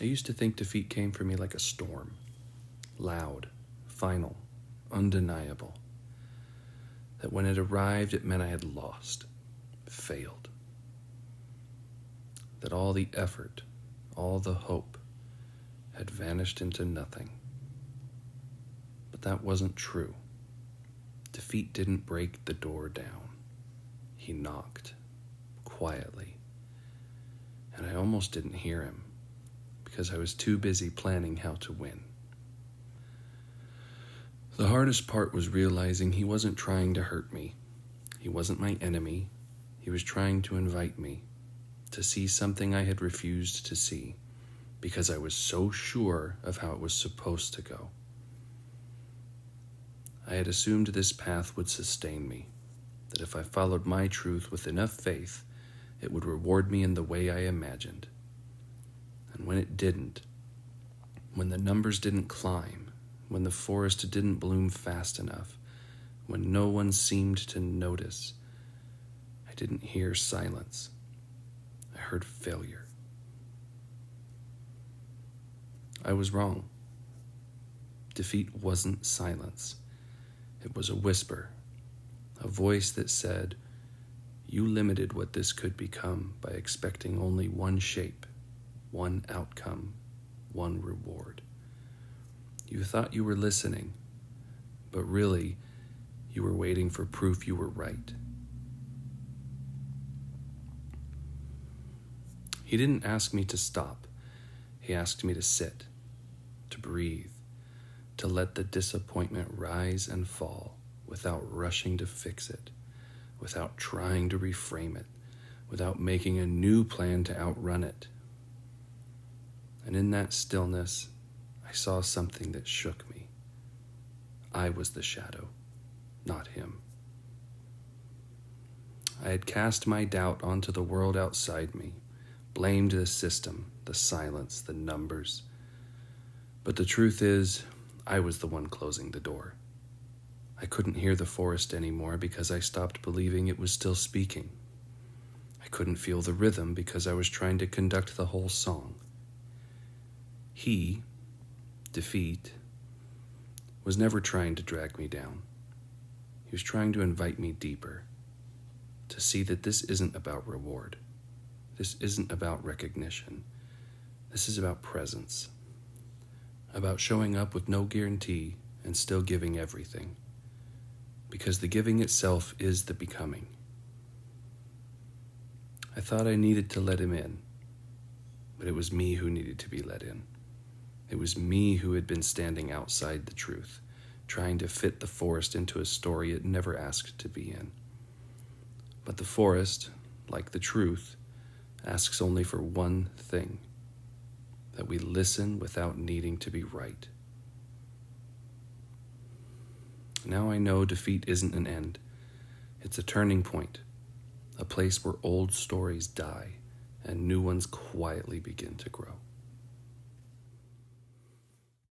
I used to think defeat came for me like a storm, loud, final, undeniable. That when it arrived, it meant I had lost, failed. That all the effort, all the hope had vanished into nothing. But that wasn't true. Defeat didn't break the door down. He knocked, quietly. And I almost didn't hear him, because I was too busy planning how to win. The hardest part was realizing he wasn't trying to hurt me. He wasn't my enemy. He was trying to invite me to see something I had refused to see, because I was so sure of how it was supposed to go. I had assumed this path would sustain me, that if I followed my truth with enough faith, it would reward me in the way I imagined. And when it didn't, when the numbers didn't climb, when the forest didn't bloom fast enough, when no one seemed to notice, I didn't hear silence. I heard failure. I was wrong. Defeat wasn't silence. It was a whisper, a voice that said, "You limited what this could become by expecting only one shape, one outcome, one reward. You thought you were listening, but really, you were waiting for proof you were right." He didn't ask me to stop. He asked me to sit, to breathe, to let the disappointment rise and fall without rushing to fix it, without trying to reframe it, without making a new plan to outrun it. And in that stillness, I saw something that shook me. I was the shadow, not him. I had cast my doubt onto the world outside me, blamed the system, the silence, the numbers. But the truth is, I was the one closing the door. I couldn't hear the forest anymore because I stopped believing it was still speaking. I couldn't feel the rhythm because I was trying to conduct the whole song. He, defeat, was never trying to drag me down. He was trying to invite me deeper, to see that this isn't about reward. This isn't about recognition. This is about presence, about showing up with no guarantee and still giving everything, because the giving itself is the becoming. I thought I needed to let him in, but it was me who needed to be let in. It was me who had been standing outside the truth, trying to fit the forest into a story it never asked to be in. But the forest, like the truth, asks only for one thing: that we listen without needing to be right. Now I know defeat isn't an end. It's a turning point, a place where old stories die and new ones quietly begin to grow.